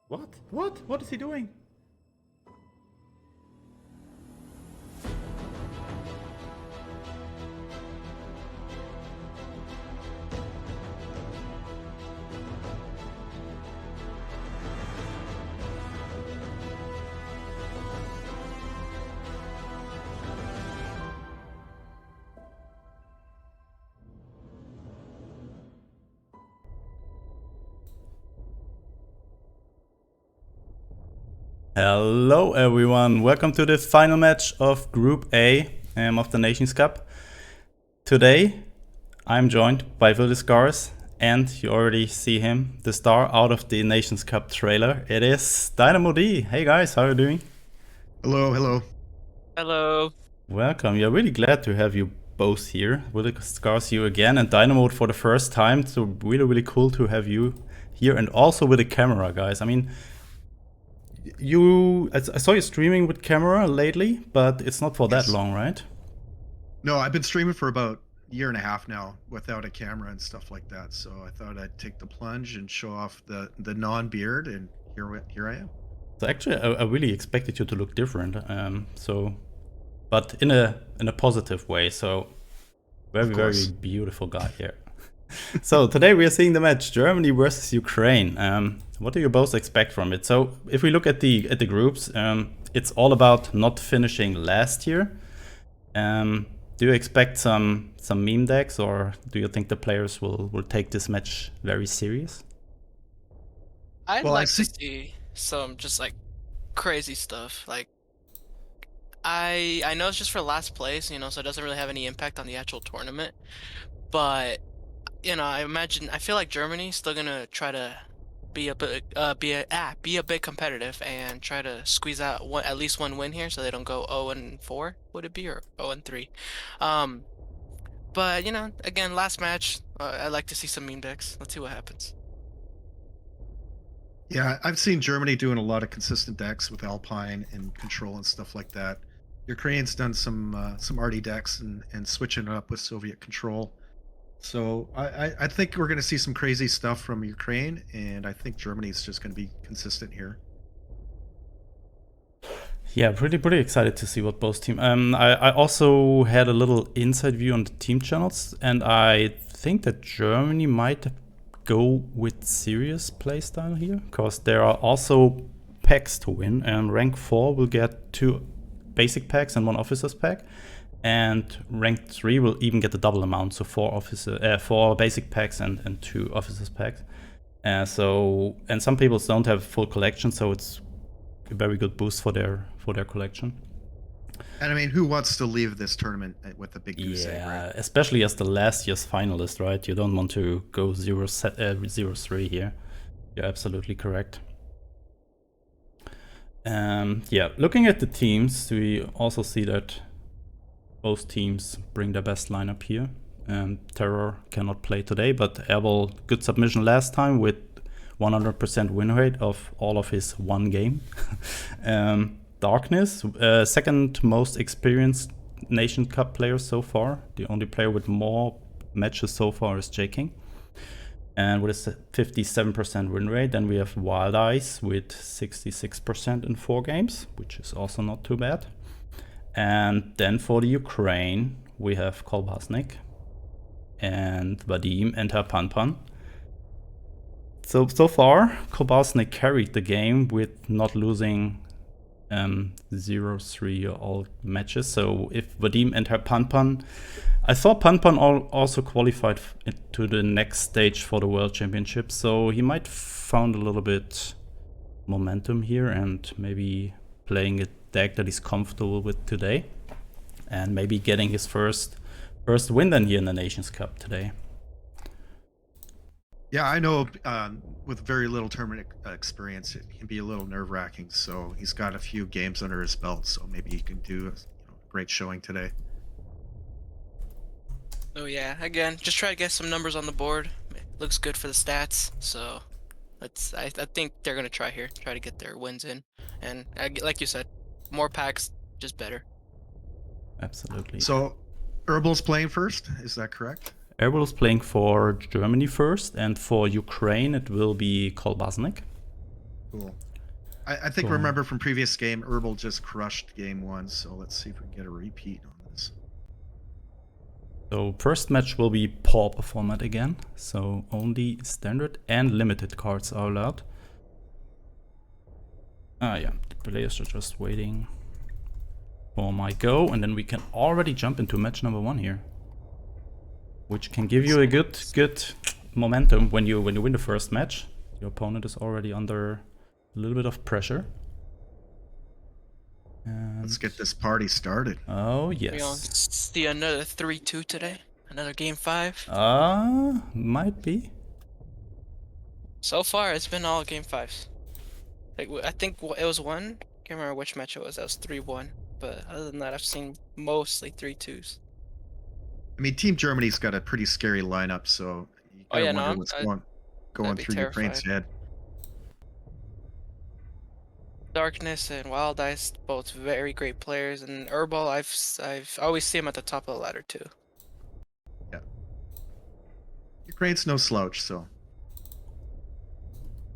What? What? What is he doing? Hello everyone, welcome to the final match of Group A of the Nations Cup. Today I'm joined by TheArticle, and you already see him, the star out of the Nations Cup trailer. It is Dynamo D. Hey guys, how are you doing? Hello, hello. Hello. Welcome, we're really glad to have you both here. TheArticle, you again, and Dynamo for the first time, so really cool to have you here, and also with a camera, guys. I mean, I saw you streaming with camera lately, but it's not for that long, right? No, I've been streaming for about a year and a half now without a camera and stuff like that. So I thought I'd take the plunge and show off the non-beard, and here I am. So actually, I really expected you to look different. But in a positive way. So very beautiful guy here. So today we are seeing the match Germany versus Ukraine. What do you both expect from it? So if we look at the groups, it's all about not finishing last year. Do you expect some meme decks, or do you think the players will take this match very serious? I'd like to see some just like crazy stuff. Like I know it's just for last place, so it doesn't really have any impact on the actual tournament. But I feel like Germany's still gonna try to be a bit competitive and try to squeeze out at least one win here, so they don't go 0-4. Would it be, or 0-3? But again, last match. I'd like to see some meme decks. Let's see what happens. Yeah, I've seen Germany doing a lot of consistent decks with Alpine and Control and stuff like that. Ukraine's done some arty decks and switching it up with Soviet Control. So I think we're going to see some crazy stuff from Ukraine, and I think Germany's just going to be consistent here. Yeah, pretty excited to see what both team. I also had a little inside view on the team channels, and I think that Germany might go with serious playstyle here, because there are also packs to win. And rank 4 will get 2 basic packs and 1 officers pack, and rank 3 will even get the double amount, so 4 basic packs and 2 officers packs. And some people don't have full collection, so it's a very good boost for their collection. And I mean, who wants to leave this tournament with a big goose egg, right? Especially as the last year's finalist, right? You don't want to go 0-3 here. You're absolutely correct. Looking at the teams, we also see that both teams bring their best lineup here. Terror cannot play today, but Airball, good submission last time with 100% win rate of all of his one game. Darkness, second most experienced Nation Cup player so far. The only player with more matches so far is J-King. And with a 57% win rate, then we have Wild Eyes with 66% in 4 games, which is also not too bad. And then for the Ukraine, we have Kolbasnik and Vadim and her Panpan. So far, Kobasnik carried the game with not losing 0-3 all matches. So if Vadim and her Panpan, I thought Panpan also qualified to the next stage for the World Championship. So he might found a little bit momentum here and maybe playing a deck that he's comfortable with today, and maybe getting his first win then here in the Nations Cup today. Yeah, I know with very little tournament experience, it can be a little nerve-wracking. So he's got a few games under his belt, so maybe he can do a great showing today. Oh yeah, again, just try to get some numbers on the board. Looks good for the stats, so I think they're gonna try to get their wins in, and like you said, more packs, just better. Absolutely. So Herbal's playing first, is that correct? Herbal is playing for Germany first, and for Ukraine it will be Kolbasnik. Cool. I think Cool. remember from previous game, Herbal just crushed game 1, so let's see if we can get a repeat on this. So first match will be pauper format again. So only standard and limited cards are allowed. Yeah, the players are just waiting for my go, and then we can already jump into match number 1 here, which can give you a good momentum when you win the first match. Your opponent is already under a little bit of pressure. And Let's get this party started. oh We gonna yes. see another 3-2 today. Another game 5. Might be. So far, it's been all game 5s. Like, I think it was 1. Can't remember which match it was. That was 3-1. But other than that, I've seen mostly 3-2s. I mean, Team Germany's got a pretty scary lineup, so you Oh gotta yeah, no, wonder what's going I'd be through Ukraine's terrified. head. Darkness and Wild Ice, both very great players, and Herbal, I've always see him at the top of the ladder too. Yeah. Ukraine's no slouch, so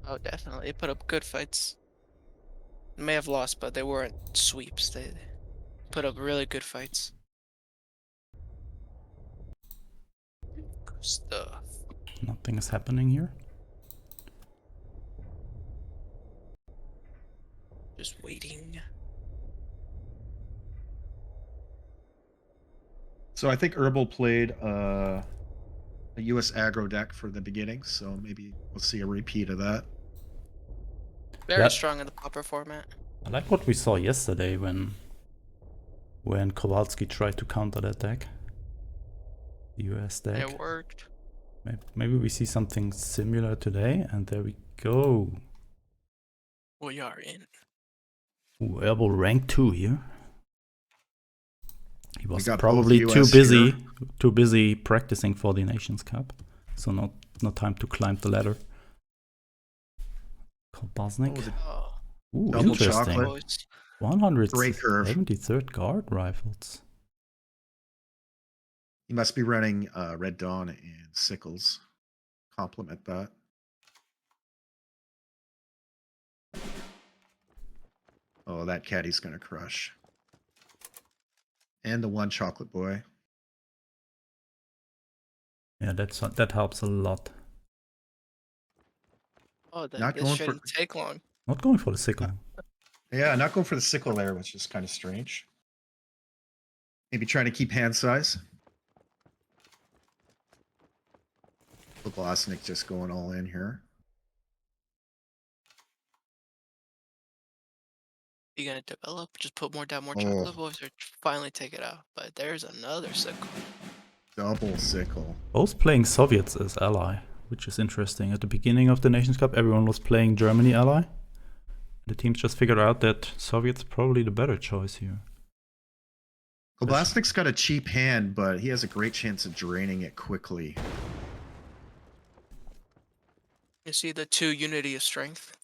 Oh, definitely, they put up good fights. They may have lost, but they weren't sweeps. They put up really good fights. Good stuff. Nothing is happening here. Just waiting. I think Herbal played a US aggro deck for the beginning, so maybe we'll see a repeat of that. Very Yeah. strong in the popper format. I like what we saw yesterday when Kowalski tried to counter that deck. The US deck. It worked. Maybe we see something similar today, and there we go. We are in. Ooh, Herbal rank 2 here. He was got probably both too US busy practicing for the Nations Cup, so not time to climb the ladder. Kolbasnik. Oh, Ooh, double interesting. chocolate. 173rd guard rifles. He must be running Red Dawn and Sickles. Complement that. Oh, that caddy's gonna crush. And the 1 chocolate boy. Yeah, that helps a lot. oh, Not this going shouldn't take long. Not going for the sickle. Yeah, not going for the sickle there, which is kind of strange. Maybe trying to keep hand size. Blasnik just going all in here. You gonna develop? Just put more down, more chocolate boys, or finally take it out. But there's another sickle. Double sickle. Both playing Soviets as ally, which is interesting. At the beginning of the Nations Cup, everyone was playing Germany ally. The teams just figured out that Soviets probably the better choice here. Blasnik's got a cheap hand, but he has a great chance of draining it quickly. You see the 2 unity of strength?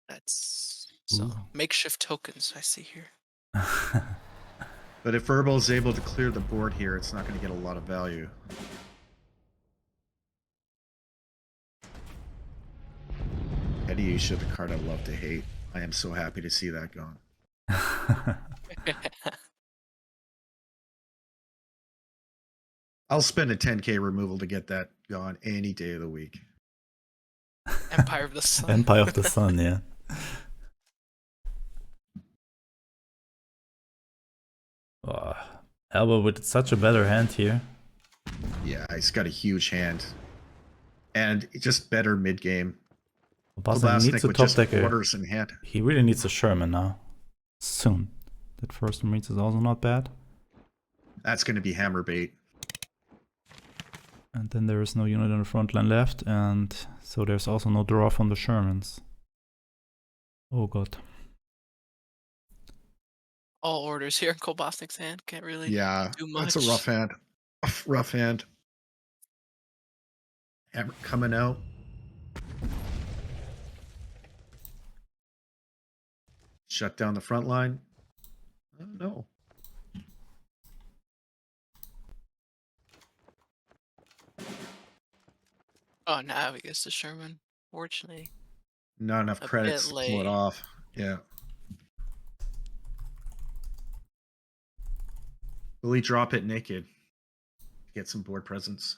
That's so makeshift tokens I see here. But if Herbal is able to clear the board here, it's not going to get a lot of value. Ediusha, the card I love to hate. I am so happy to see that gone. I'll spend a 10k removal to get that gone any day of the week. Empire of the Sun. Empire of the Sun, yeah. Elbow with such a better hand here. Yeah, he's got a huge hand. And just better mid-game. Boston needs a with top just decker. orders in hand. He really needs a Sherman now. Soon. That first Marines is also not bad. That's going to be hammer bait. And then there is no unit on the front line left, and so there's also no draw from the Shermans. Oh god. All orders here in Kolbasnik's hand. Can't really do much. That's a rough hand. Rough hand. Hammer coming out. Shut down the front line. Oh, no. Oh, now he gets the Sherman. Fortunately, Not enough a credits bit to pull it late. off. Yeah. Will he drop it naked? Get some board presence.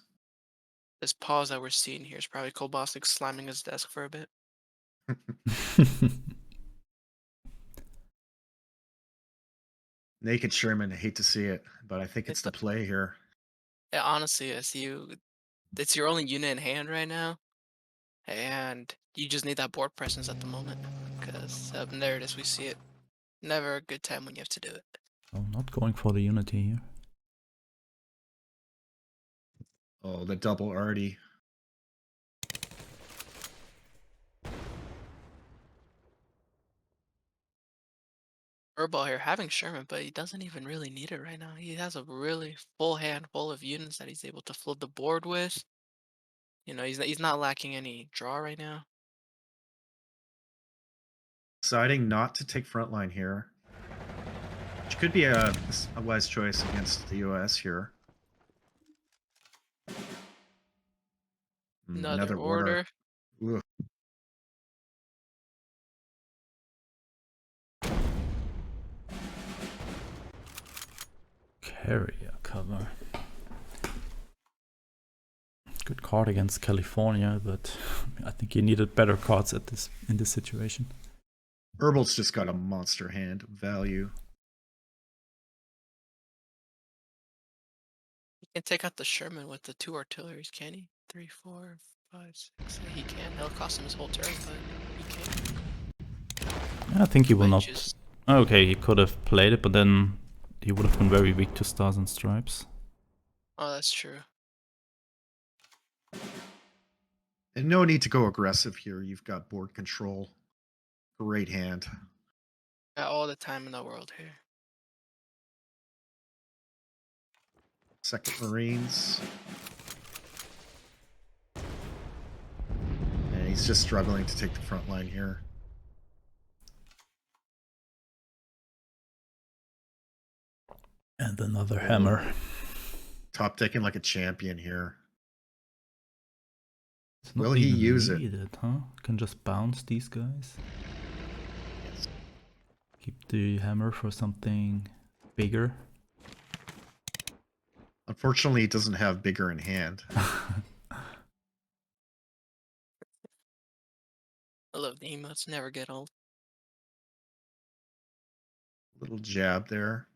This pause that we're seeing here is probably Kowalski slamming his desk for a bit. Naked Sherman, I hate to see it, but I think it's It's the the, play here. it honestly is it's your only unit in hand right now, and you just need that board presence at the moment. Because there it is, we see it. Never a good time when you have to do it. Oh, not going for the unity here. Oh, the double arty. Furball here having Sherman, but he doesn't even really need it right now. He has a really full hand full of units that he's able to flood the board with. You know, he's not lacking any draw right now. Deciding not to take frontline here. Which could be a wise choice against the US here. Another order. Ugh. Carrier cover. Good card against California, but I think he needed better cards in this situation. Herbal's just got a monster hand value. He can take out the Sherman with the 2 artilleries, can he? 3, 4, 5, 6. Yeah, he can. It'll cost him his whole turn, but he can. I think he will Might not. choose- Okay, he could have played it, but then he would have been very weak to Stars and Stripes. Oh, that's true. And no need to go aggressive here. You've got board control. Great hand. Got all the time in the world here. Second Marines. And he's just struggling to take the front line here. And another hammer. Top decking like a champion here. It's not Will he even use it? needed, huh? Can just bounce these guys. Yes. Keep the hammer for something bigger. Unfortunately, he doesn't have bigger in hand. I love the emotes, never get old. Little jab there.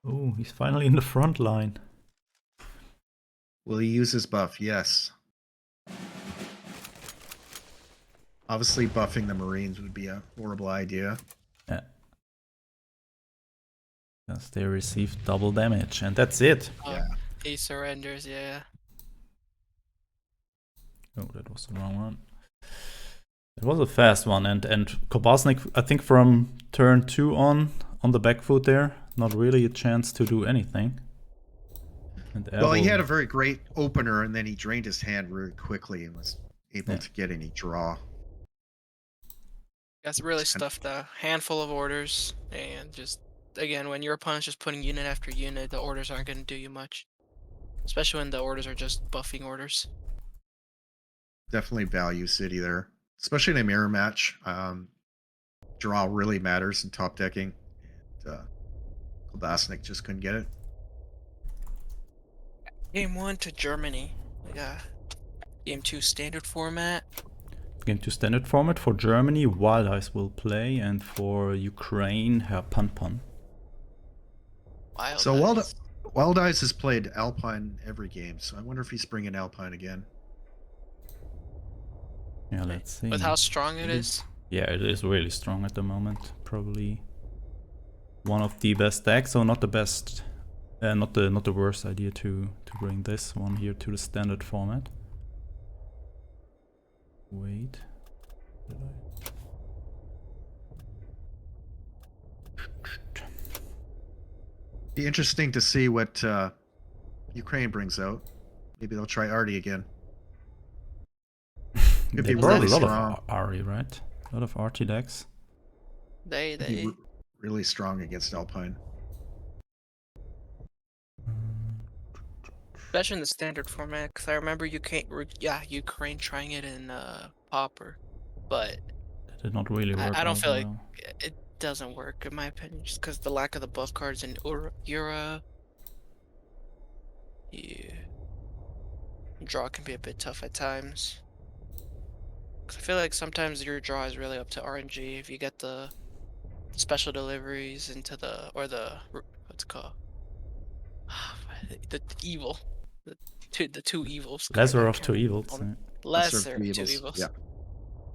Oh, he's finally in the front line. Will he use his buff? Yes. Obviously, buffing the Marines would be a horrible idea. Yeah. Because they receive double damage, and that's it. Yeah. He surrenders, yeah. Oh, that was the wrong one. It was a fast one, and Kobasnik, I think from turn 2 on the back foot there, not really a chance to do anything. And Well, he had a very great opener, and then he drained his hand really quickly and was able to get any draw. That's really stuffed a handful of orders, and just again, when your opponent's just putting unit after unit, the orders aren't going to do you much. Especially when the orders are just buffing orders. Definitely value City there, especially in a mirror match. Draw really matters in top decking. Kobasnik just couldn't get it. Game 1 to Germany. We got Game 2 standard format. Game 2 standard format. For Germany, Wild Eyes will play, and for Ukraine, Herr Pun Pun. Wild Eyes has played Alpine every game, so I wonder if he's bringing Alpine again. Yeah, let's see. With how strong it is. Yeah, it is really strong at the moment. Probably one of the best decks, so not the best, not the worst idea to bring this one here to the standard format. Wait. Be interesting to see what Ukraine brings out. Maybe they'll try Artie again. Could They be brought really a lot strong. of Ari, right? A lot of Artie decks. They Really strong against Alpine. Especially in the standard format, because I remember you can't. Yeah, Ukraine trying it in Pauper, but That did not really work I don't out feel like well. it doesn't work in my opinion, just because the lack of the buff cards in Eura. Yeah, draw can be a bit tough at times. 'Cause I feel like sometimes your draw is really up to RNG if you get the special deliveries into the what's it called the evil the two evils card. Lesser I of can't two remember evils. Lesser of lesser two of two evils. evils. Yeah.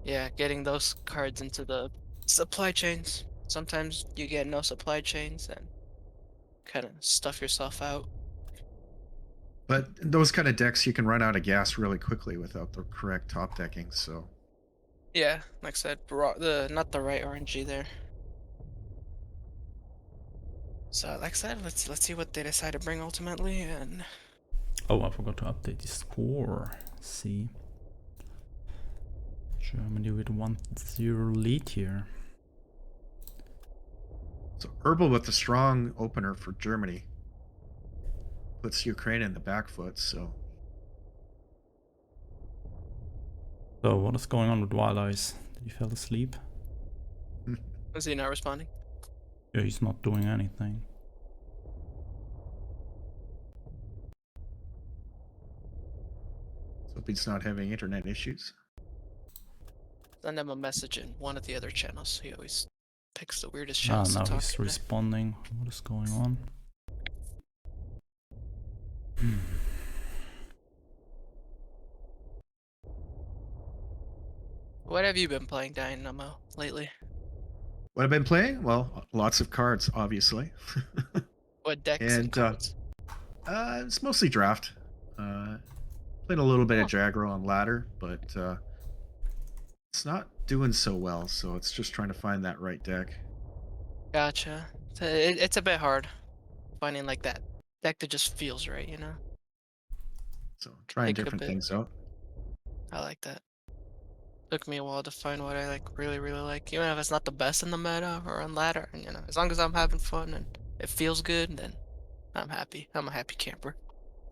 Yeah, getting those cards into the supply chains. Sometimes you get no supply chains and kind of stuff yourself out. But those kind of decks, you can run out of gas really quickly without the correct top decking. So Yeah, like I said, not the right RNG there. So like I said, let's see what they decide to bring ultimately, and Oh, I forgot to update the score. See. Germany with 1-0 lead here. So Herbal with the strong opener for Germany puts Ukraine in the back foot. So So what is going on with Wild Eyes? Did he fall asleep? is he not responding? Yeah, he's not doing anything. hope he's not having internet issues. Send him a message in one of the other channels. He always picks the weirdest Ah, channels to now talk he's in. responding. What is going on? What have you been playing, Dynamo, lately? What I've been playing? Well, lots of cards, obviously. What decks and and cards? it's mostly draft. Played a little bit Oh, of Jaggro on ladder, but it's not doing so well. So it's just trying to find that right deck. gotcha. It's a bit hard finding like that deck that just feels right, you know? So trying Take a different bit. things out. I like that. Took me a while to find what I like really like. Even if it's not the best in the meta or on ladder, and you know, as long as I'm having fun and it feels good, then I'm happy. I'm a happy camper.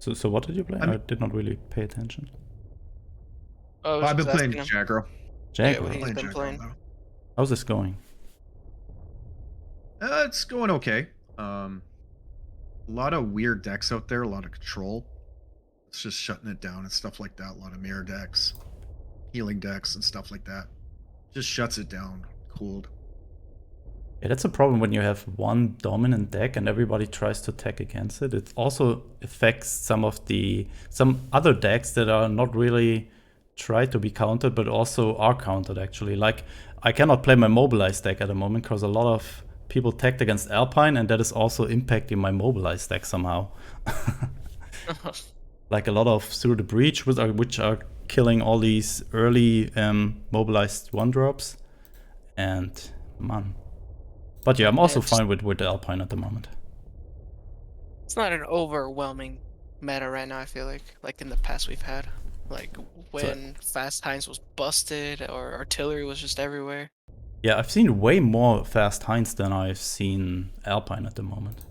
So what did you play? I I mean, did not really pay attention. Oh, I was I've been just playing asking him. Jaggro. Yeah, what Jaguar. he's Playing been Jaggro playing. now. How's this going? It's going okay. A lot of weird decks out there, a lot of control. It's just shutting it down and stuff like that. A lot of mirror decks, healing decks, and stuff like that. Just shuts it down cold. Yeah, that's a problem when you have one dominant deck and everybody tries to attack against it. It also affects some other decks that are not really try to be countered, but also are countered actually. Like I cannot play my mobilized deck at the moment because a lot of people tagged against Alpine, and that is also impacting my mobilized deck somehow. Like a lot of Through the Breach, which are killing all these early mobilized 1-drops. And man. But yeah, I'm also It's fine with Alpine at the moment. it's not an overwhelming meta right now, I feel like in the past we've had. Like when Fast Times was busted or artillery was just everywhere. Yeah, I've seen way more Fast Heinz than I've seen Alpine at the moment.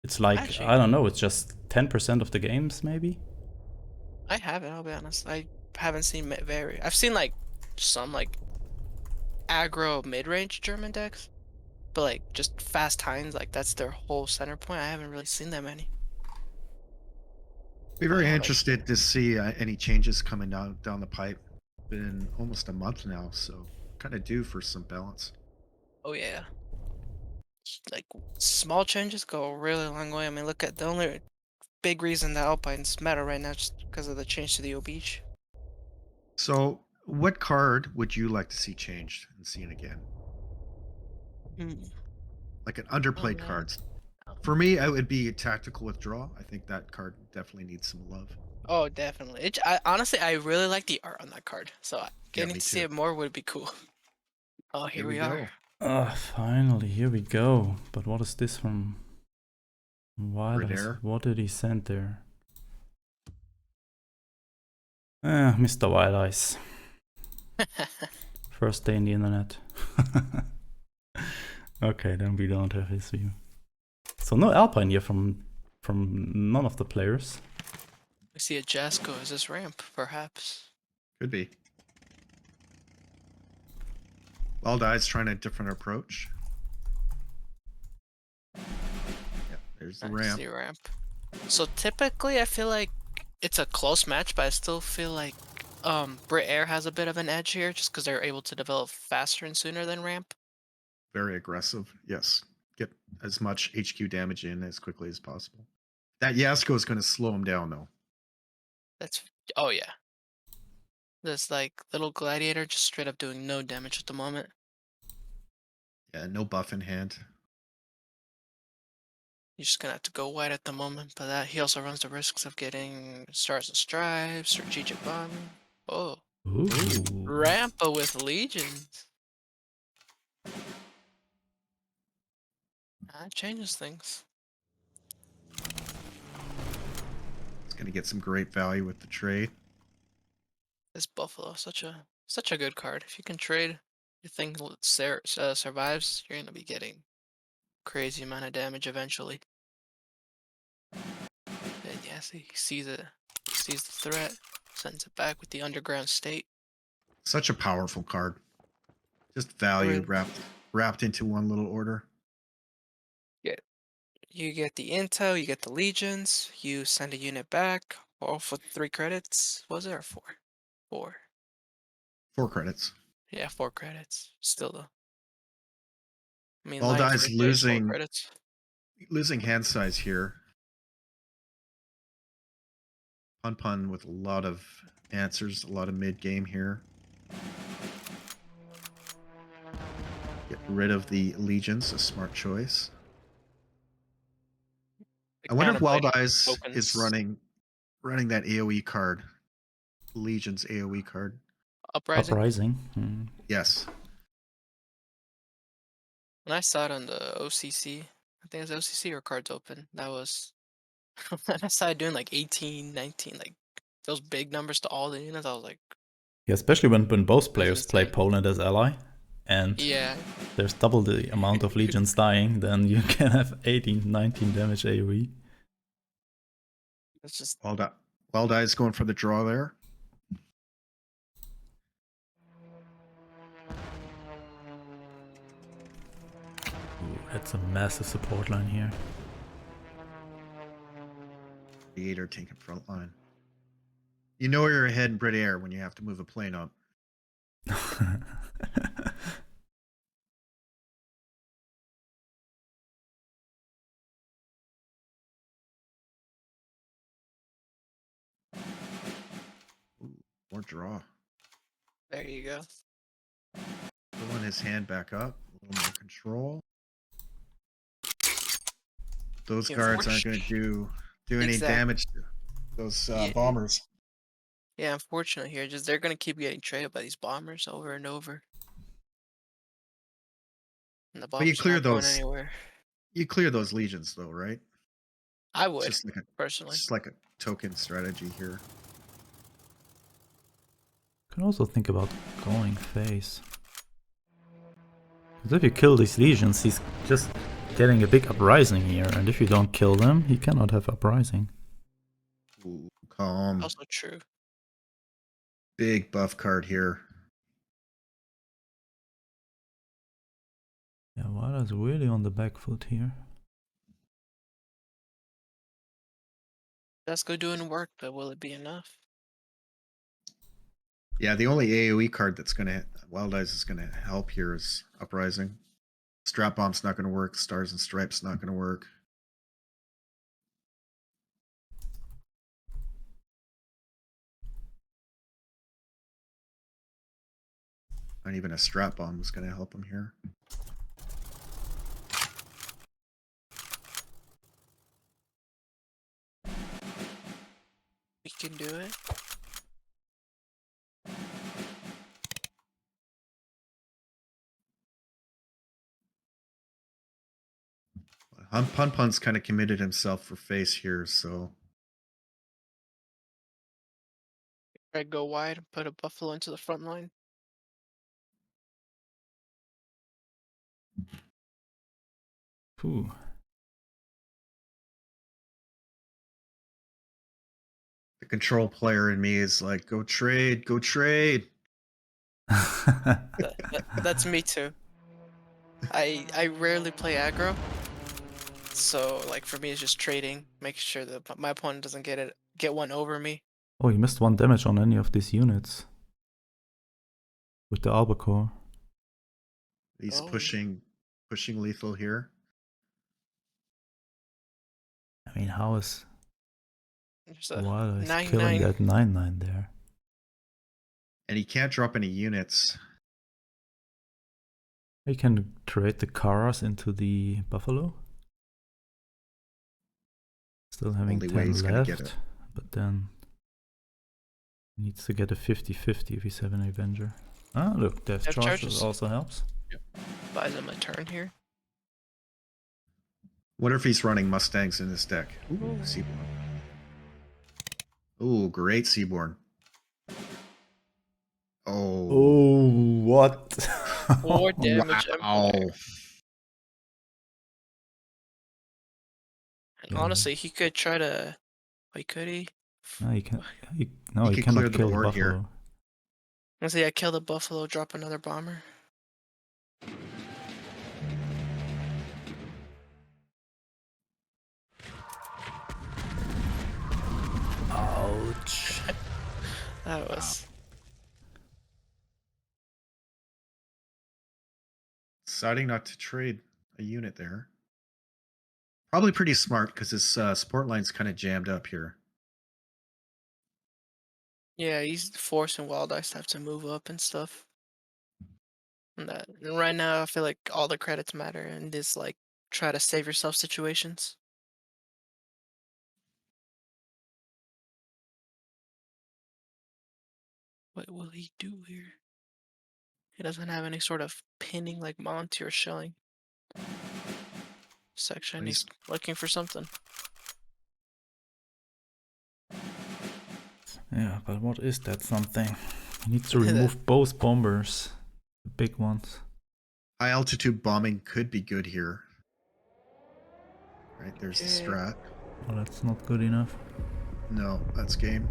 It's like, Actually, I don't know, it's just 10% of the games, maybe? I haven't, I'll be honest. I haven't seen very. I've seen like some like aggro mid-range German decks, but like just Fast Times, like that's their whole center point. I haven't really seen that many. Be I very have interested to see any changes coming down the pipe. Been almost a month now, so kind of due for some balance. Oh yeah. Like small changes go a really long way. I mean, look at the only big reason that Alpine's meta right now is just because of the change to the O Beach. So, what card would you like to see changed and seen again? Hmm. Like an Oh underplayed man. cards. For me, it would be Tactical Withdrawal. I think that card definitely needs some love. Oh, definitely. Honestly, I really like the art on that card. So Yeah, getting me to see too. it more would be cool. Oh, Here here we we are. go. Finally, here we go. But what is this from Wild Eyes? Radair. What did he send there? Mr. Wild Eyes. First day in the internet. Okay, then we don't have his view. So no Alpine here from none of the players. We see a Jasko as this ramp, perhaps. Could be. Wild Eye's trying a different approach. Yeah, there's the I ramp. see a ramp. So typically, I feel like it's a close match, but I still feel like Brit Air has a bit of an edge here, just because they're able to develop faster and sooner than ramp. Very aggressive. Yes. Get as much HQ damage in as quickly as possible. That Yasko is going to slow him down, though. That's oh yeah. This like little gladiator just straight up doing no damage at the moment. Yeah, no buff in hand. You're just gonna have to go white at the moment, but that he also runs the risks of getting stars and stripes, strategic bombing. Oh, Ooh. Rampa with legions. That changes things. It's going to get some great value with the trade. This Buffalo, such a good card. If you can trade your thing survives, you're gonna be getting crazy amount of damage eventually. And yeah, see, he sees it, sees the threat, sends it back with the underground state. Such a powerful card. Just value Really? wrapped into one little order. You get the intel, you get the legions, you send a unit back, all for 3 credits. Was it or 4? 4. 4 credits. Yeah, 4 credits. Still though. I mean, Wild life Eye's right there is 4 losing credits. hand size here. Pun with a lot of answers, a lot of mid game here. Get rid of the legions, a smart choice. I wonder if Wild Eyes is running that AoE card. Legion's AoE card. Uprising. Uprising. Hmm. Yes. When I saw it on the OCC, I think it was OCC or Cards Open, that was when I saw it doing like 18, 19, like those big numbers to all the units, I was like, Yeah, especially when both that's players play insane. Poland as ally, and Yeah. there's double the amount of legions dying, then you can have 18, 19 damage AoE. It's just Wild Eyes going for the draw there. Ooh, that's a massive support line here. Creator taking front line. You know you're ahead in Brit Air when you have to move a plane up. Ooh, more draw. there you go. Pulling his hand back up. A little more control. Those guards aren't going to do any damage to those bombers. Yeah, unfortunately here, just they're gonna keep getting traded by these bombers over and over. And the But you bombers are clear not going those. anywhere. You clear those legions though, right? I It's would, just like personally. a token strategy here. Can also think about going face. Because if you kill these legions, he's just getting a big uprising here, and if you don't kill them, he cannot have uprising. Ooh, calm. Also true. Big buff card here. Yeah, Wada's really on the back foot here. That's good doing work, but will it be enough? Yeah, the only AoE card that's gonna Wild Eyes is gonna help here is Uprising. Strap Bomb's not gonna work. Stars and Stripes not gonna work. Not even a Strap Bomb is gonna help him here. We can do it. Pun's kind of committed himself for face here, so Try to go wide and put a buffalo into the front line. Ooh. control player in me is like, go trade, go trade. That's me too. I rarely play aggro, so like for me it's just trading, making sure that my opponent doesn't get one over me. Oh, you missed 1 damage on any of these units. With the albacore. He's Oh. pushing lethal here. I mean, how is There's a Wild is 9-9. killing that 9/9 there? And he can't drop any units. You can trade the KARDS into the buffalo. Still having Only way 10 he's gonna get left, it. but then he needs to get a 50-50 if he's having an Avenger. Ah, look, Death Death Charge charges. also helps. Buys him a turn here. Wonder if he's running Mustangs in his deck. Ooh, Seaborn. Ooh, great Seaborn. Oh. Oh, what? 4 damage Wow. Empire. And Yeah. honestly, he could try to. Wait, could he? No, he can. No, He he could cannot clear the kill the board here. buffalo. Let's say I kill the buffalo, drop another bomber. Ouch. That was. Deciding not to trade a unit there. Probably pretty smart because his support line's kind of jammed up here. Yeah, he's forcing Wild Ice to have to move up and stuff. And right now, I feel like all the credits matter in this like try to save yourself situations. What will he do here? He doesn't have any sort of pinning like Monty or shelling section. He's looking for something. Yeah, but what is that something? He needs to remove both bombers. The big ones. High altitude bombing could be good here. Right, there's the Okay. strat. Oh, that's not good enough. No, that's game.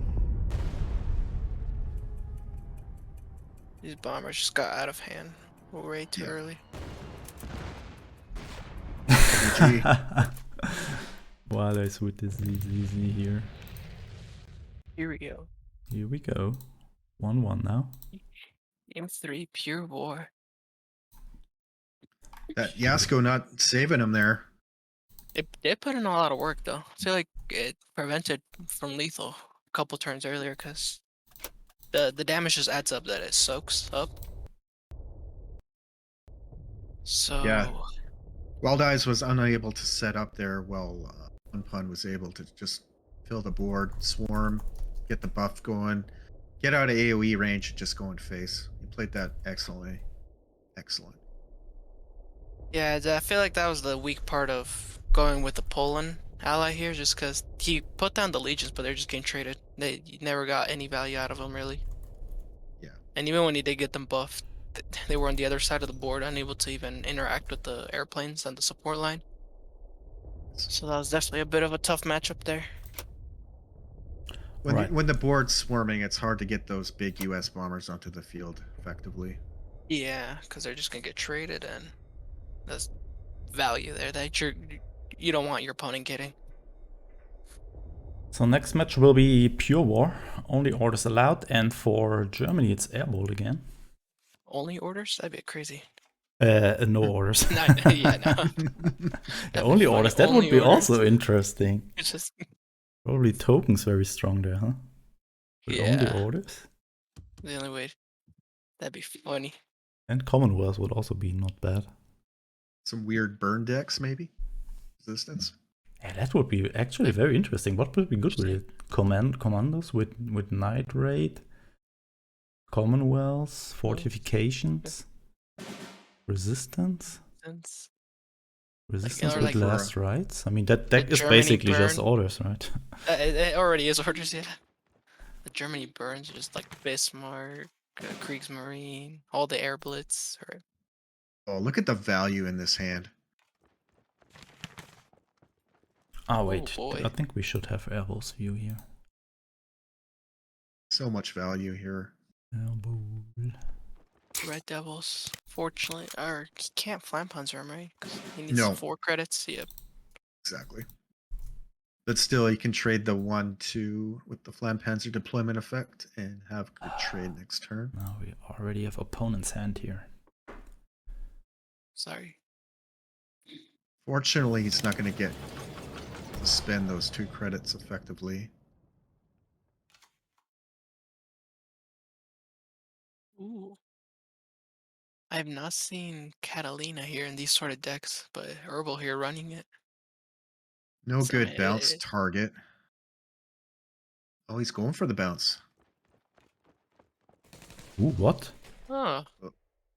These bombers just got out of hand way too Yeah. early. GG. Wild Ice with this easy here. Here we go. Here we go. 1-1 now. Game 3, pure war. That Yasko not saving him there. It put in a lot of work though. I feel like it prevented from lethal a couple turns earlier because the damage just adds up that it soaks up. So Yeah. Wild Eyes was unable to set up there while Unpun was able to just fill the board, swarm, get the buff going, get out of AoE range, and just go in face. He played that excellently. Excellent. yeah, I feel like that was the weak part of going with the Poland ally here, just because he put down the legions, but they're just getting traded. They never got any value out of them really. Yeah. And even when he did get them buffed, they were on the other side of the board, unable to even interact with the airplanes and the support line. So that was definitely a bit of a tough matchup there. When the board's swarming, it's hard to get those big US bombers onto the field effectively. Yeah, because they're just gonna get traded, and there's value there that you don't want your opponent getting. So next match will be Pure War. Only orders allowed, and for Germany it's Airball again. Only orders? That'd be crazy. No orders. No, yeah, no. Yeah, only orders. That Only would be orders. also interesting. It's just Probably tokens very strong there, huh? But yeah. only orders. The only way. That'd be funny. And Commonwealth would also be not bad. Some weird burn decks, maybe? Resistance? Yeah, that would be actually very interesting. What would be good with it? Commandos with Night Raid, Commonwealth, Fortifications, Resistance? Resistance or with like last rights? I mean, that deck is Germany basically just burn. orders, right? It already is orders, yeah. The Germany burns just like Bismarck, Kriegsmarine, all the air blitz. Right? Oh, look at the value in this hand. Ah, wait. Oh, boy. I think we should have Airballs view here. So much value here. Elbow. Red Devils, fortunately, or he can't Flam Panzer him, right? 'Cause he needs No. 4 credits. Yep. Exactly. But still, you can trade the 1-2 with the Flampanzer deployment effect and have good trade next turn. Now we already have opponent's hand here. Sorry. Fortunately, he's not going to get to spend those 2 credits effectively. Ooh. I have not seen Catalina here in these sort of decks, but Herbal here running it. No So, good bounce target. Oh, he's going for the bounce. Ooh, what? oh, Oh.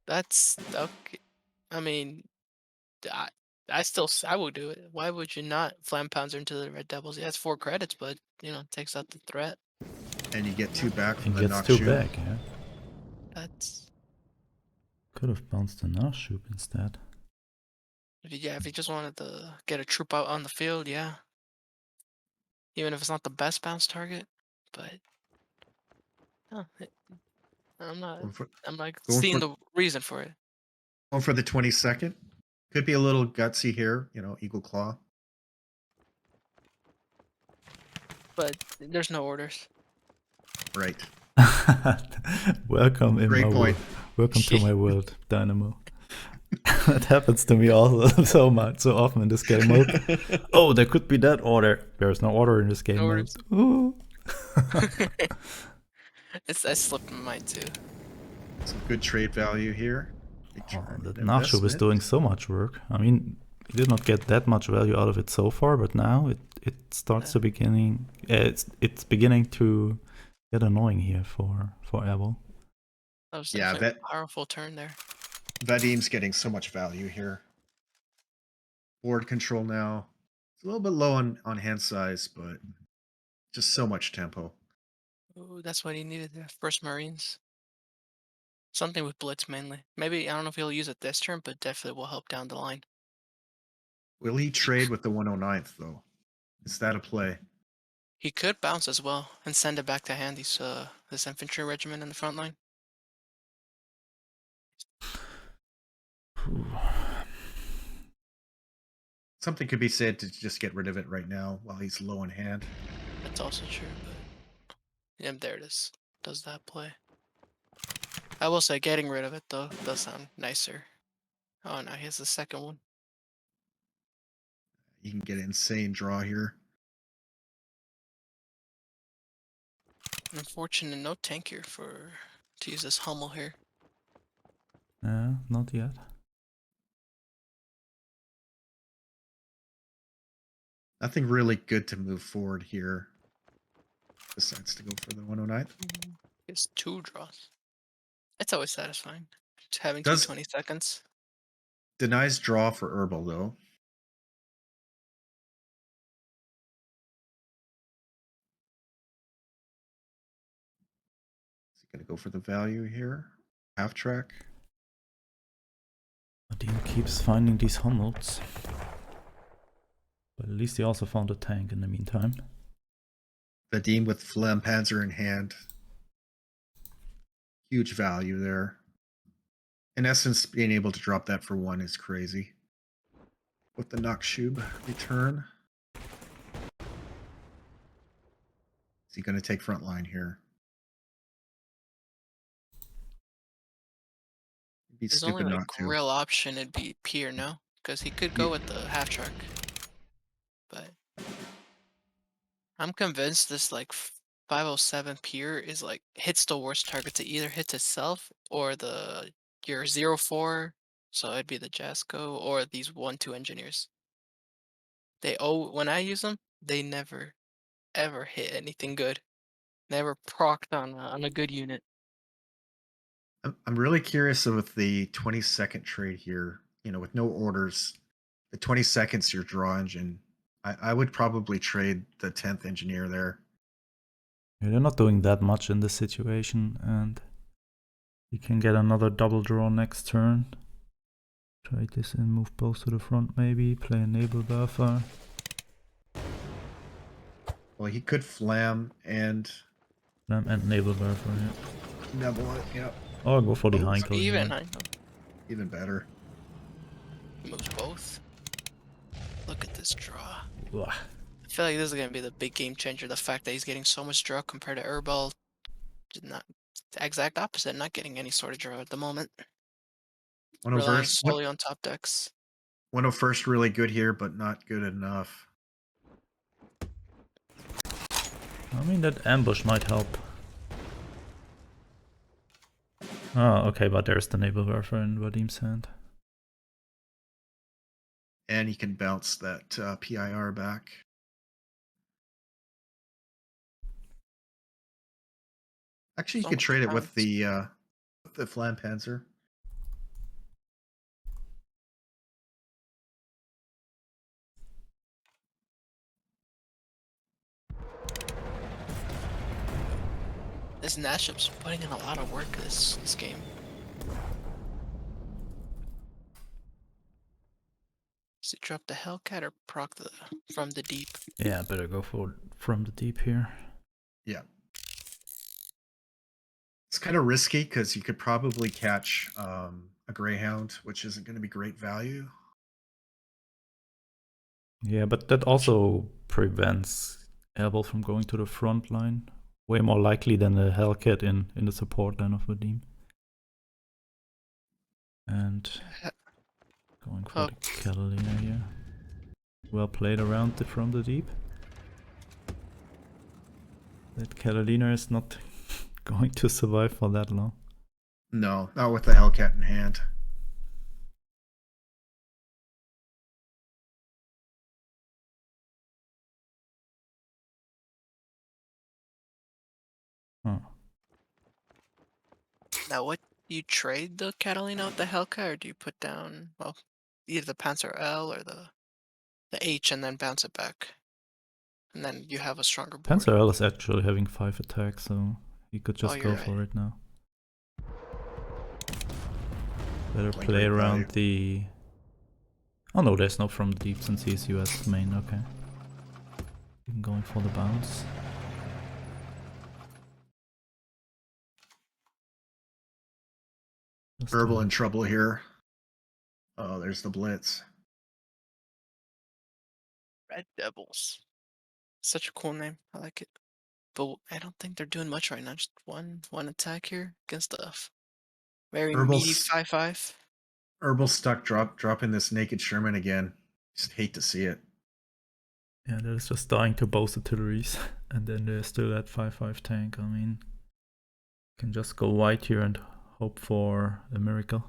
that's okay. I mean, I would do it. Why would you not Flam Panzer into the Red Devils? Yeah, it's 4 credits, but you know, takes out the threat. And you get 2 back from He the gets 2 Noxube. back, yeah. That's Could have bounced the Noxube instead. if you just wanted to get a troop out on the field, yeah. Even if it's not the best bounce target, but no, I'm not. Going for, I'm like going seeing for, the reason for it. going for the 22nd. Could be a little gutsy here, you know, Eagle Claw. But there's no orders. Right. Welcome in Great my point. world. Welcome to my world, Dynamo. That happens to me also so much, so often in this game mode. Oh, there could be that order. There's no order in this game No mode. orders. Ooh. I slipped my mind too. Some good trade value here. Oh, Return that on Noxube is investment. doing so much work. I mean, he did not get that much value out of it so far, but now it starts to beginning. It's beginning to get annoying here for Abel. That was Yeah, definitely a powerful turn there. Vadim's getting so much value here. Board control now. It's a little bit low on hand size, but just so much tempo. Ooh, that's what he needed there. First Marines. Something with Blitz mainly. Maybe, I don't know if he'll use it this turn, but definitely will help down the line. Will he trade with the 109th, though? Is that a play? He could bounce as well and send it back to hand. This infantry regiment in the front line. Something could be said to just get rid of it right now while he's low in hand. That's also true, but yeah, there it is. Does that play? I will say getting rid of it though does sound nicer. Oh no, he has the second one. You can get an insane draw here. Unfortunate no tank here to use this Hummel here. Not yet. Nothing really good to move forward here. Decides to go for the 109th. It's 2 draws. It's always satisfying. Just having Does 20 seconds. denies draw for Herbal though. Is he gonna go for the value here? Half track. Vadim keeps finding these Hummels. But at least he also found a tank in the meantime. Vadim with Flampanzer in hand. Huge value there. In essence, being able to drop that for 1 is crazy. With the Noxube return. Is he going to take front line here? He'd be There's stupid only not to. real option, it'd be Pier, no? Because he could go with the half track. But I'm convinced this like 507 Pier is like hits the worst target to either hit itself or your 04, so it'd be the Jasco or these 1-2 engineers. When I use them, they never ever hit anything good. Never procced on a good unit. I'm really curious with the 22nd trade here. You know, with no orders, the 20 seconds your draw engine. I would probably trade the 10th engineer there. Yeah, they're not doing that much in this situation, and you can get another double draw next turn. Trade this in, move both to the front maybe, play a naval buffer. Well, he could flam and Slam and naval werfer, yeah. Nebula it, yep. Or go for the Oh, Heinkel. Even, Yeah. I know. Even better. Moves both. Look at this draw. Wah. I feel like this is gonna be the big game changer. The fact that he's getting so much draw compared to Herbal, not the exact opposite. Not getting any sort of draw at the moment. Relying solely on top decks. 101st really good here, but not good enough. I mean, that ambush might help. Oh, okay, but there's the naval werfer in Vadim's hand. And he can bounce that PIR back. Actually, you could trade it with the Flampanzer. This Naship's putting in a lot of work this game. Does he drop the Hellcat or proc the from the deep? Yeah, better go for from the deep here. Yeah. It's kind of risky because you could probably catch a Greyhound, which isn't going to be great value. Yeah, but that also prevents Herbal from going to the front line. Way more likely than the Hellcat in the support line of Vadim. And going for the Catalina here. Well played around from the deep. That Catalina is not going to survive for that long. No, not with the Hellcat in hand. Huh. Now, what do you trade the Catalina with the Hellcat, or do you put down, well, either the Panzer L or the H and then bounce it back? And then you have a stronger board. Panzer L is actually having 5 attacks, so he could just go for it now. Better play around the... Oh no, there's no from the deep since he's US main, okay. Going for the bounce. Herbal in trouble here. Oh, there's the Blitz. Red Devils. Such a cool name. I like it. But I don't think they're doing much right now. Just one attack here against the very meaty 5/5. Herbal stuck dropping this naked Sherman again. Just hate to see it. Yeah, that is just dying to both artilleries. And then there's still that 5/5 tank. I mean, can just go white here and hope for a miracle.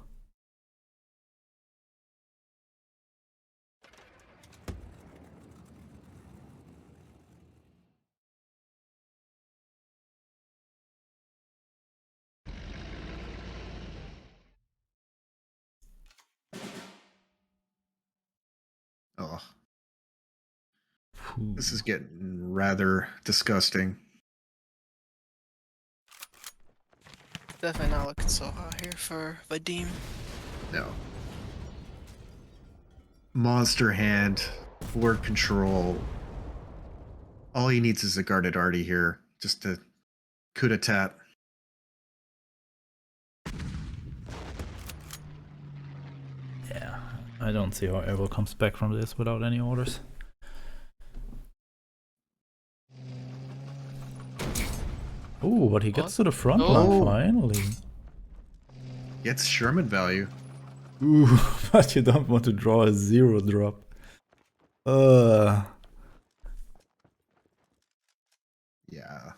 Oh. This is getting rather disgusting. Definitely not looking so hot here for Vadim. No. Monster hand, board control. All he needs is a guarded arty here, just to coup d'etat. Yeah, I don't see how Errol comes back from this without any orders. Ooh, but he gets to the front line finally. Gets Sherman value. Ooh, but you don't want to draw a 0 drop. Yeah.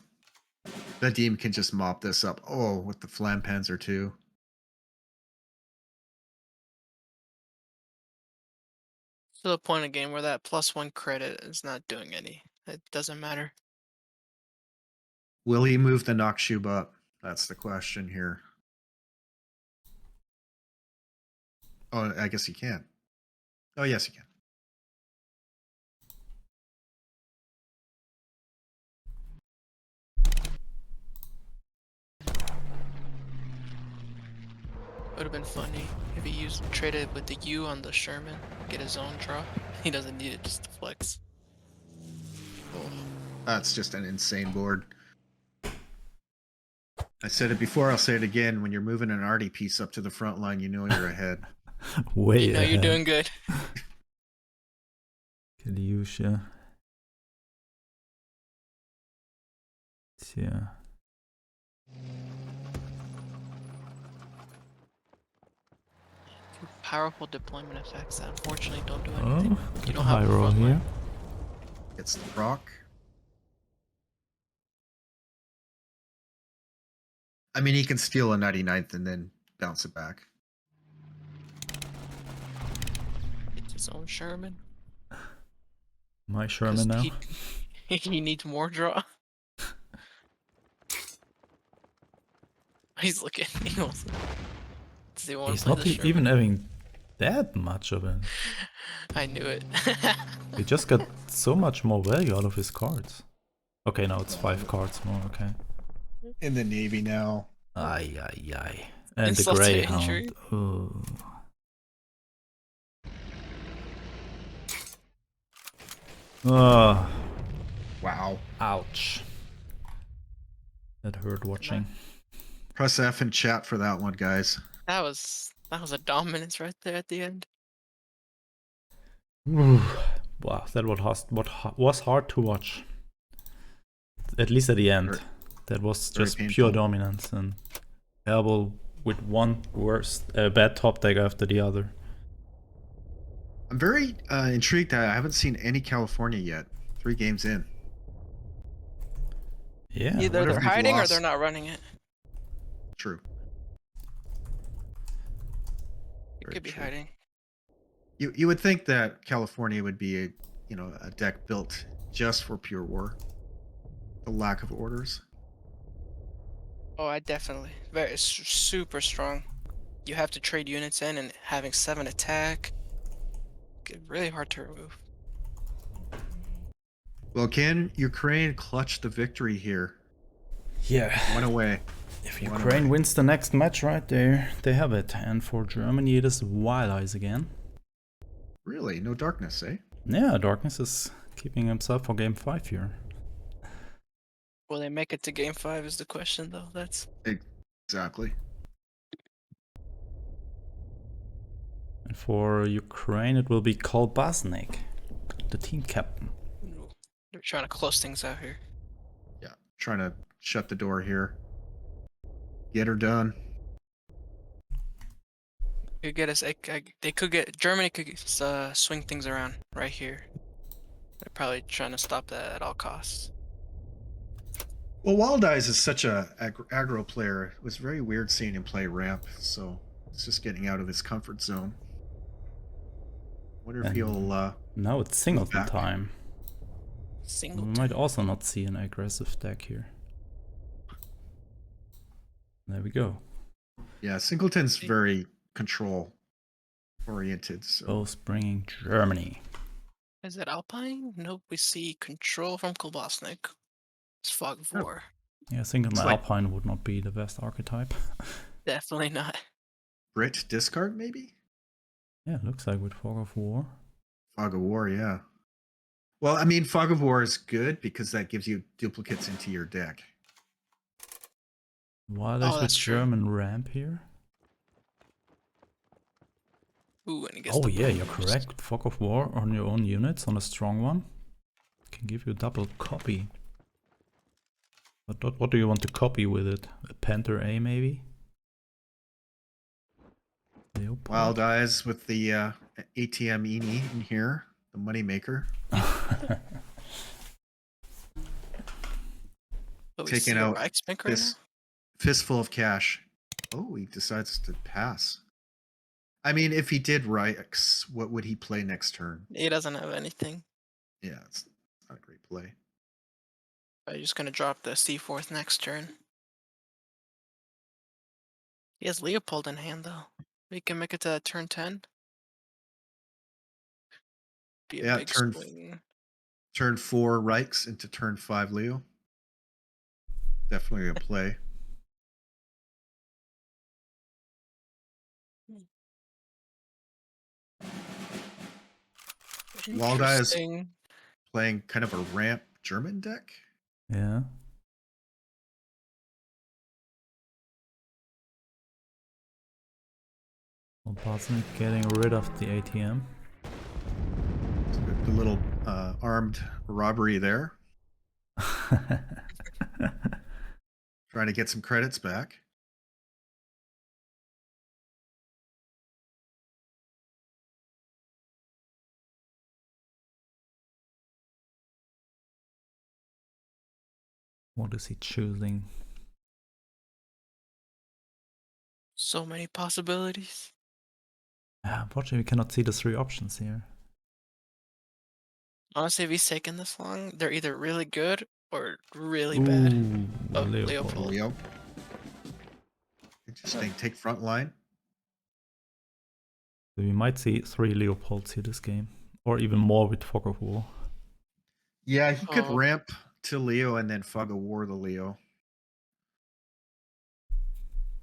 Vadim can just mop this up. Oh, with the Flampanzer too. To the point of game where that +1 credit is not doing any. It doesn't matter. Will he move the Noxube up? That's the question here. Oh, I guess he can. Oh, yes, he can. Would have been funny if he traded with the U on the Sherman, get his own draw. He doesn't need it just to flex. Oh, that's just an insane board. I said it before, I'll say it again. When you're moving an arty piece up to the front line, you know you're ahead. Way You know ahead. you're doing good. Kalyusha. Tja. Powerful deployment effects that unfortunately don't do anything. Oh, You get a don't have high a roll front here. line. It's the proc. I mean, he can steal a 99th and then bounce it back. It's his own Sherman. My Sherman now. He needs more draw. He's looking. He wants to see one He's play not the Sherman. even having that much of it. I knew it. He just got so much more value out of his cards. Okay, now it's 5 cards more, okay. In the Navy now. Ay, ay, ay. And Insult the to Greyhound. injury. Ooh. Oh, Wow. ouch. That hurt watching. Press F in chat for that one, guys. That was a dominance right there at the end. Ooh. Wow, that was hard to watch. At least at the end. Very- That was very just pure painful. dominance and Herbal with one bad top deck after the other. I'm very intrigued that I haven't seen any California yet. 3 games in. Yeah. Either wonder they're if we've hiding or lost. they're not running it. True. It Very could be true. hiding. You would think that California would be a deck built just for pure war. The lack of orders. Oh, I definitely super strong. You have to trade units in, and having 7 attack, get really hard to remove. Well, can Ukraine clutch the victory here? Yeah. 1 away. If 1 Ukraine away. wins the next match right there, they have it. And for Germany, it is Wild Eyes again. Really? No darkness, eh? Yeah, Darkness is keeping himself for game 5 here. Will they make it to game 5 is the question, though. That's Exactly. And for Ukraine, it will be Kolbasnik, the team captain. they're trying to close things out here. Yeah. Trying to shut the door here. Get her done. Could get us. They could get Germany could swing things around right here. They're probably trying to stop that at all costs. Well, Wild Eyes is such a aggro player. It was very weird seeing him play ramp, so it's just getting out of his comfort zone. Wonder if And he'll now it's Singleton back. time. Single. We might also not see an aggressive deck here. There we go. Yeah, Singleton's very control oriented. So Both bringing Germany. Is it Alpine? Nope. We see control from Kolbasnik. It's Fog of Oh. War. Yeah, Singleton It's like- Alpine would not be the best archetype. Definitely not. Brit discard maybe? Yeah, looks like with Fog of War. Fog of War, yeah. Well, I mean, Fog of War is good because that gives you duplicates into your deck. Wild Oh, Eyes with that's true. German ramp here. Ooh, and he gets Oh the yeah, you're boost. correct. Fog of War on your own units, on a strong one. Can give you a double copy. But what do you want to copy with it? A Panther A maybe? Leopard? Wild Eyes with the ATM Eenie in here, the moneymaker. But we Taking see a out Reichsbank right this fistful of cash. Oh, he decides to pass. I mean, if he did Reichs, what would he play next turn? now. He doesn't have anything. Yeah, it's not a great play. I'm just gonna drop the C4th next turn. He has Leopold in hand though. We can make it to turn 10. Be a Yeah, big turn swing. Turn 4 Reichs into turn 5 Leo. Definitely a play. Wild Eye is Interesting. playing kind of a ramp German deck. Yeah. Spuntamatite getting rid of the ATM. A little armed robbery there. Trying to get some credits back. What is he choosing? So many possibilities. Unfortunately, we cannot see the 3 options here. Honestly, if he's taking this long, they're either really good or really bad. Ooh, Oh, Leopold. Leo. Interesting. Take front line. So we might see 3 Leopolds here this game. Or even more with Fog of War. Yeah, he could Oh. ramp to Leo and then Fog of War the Leo.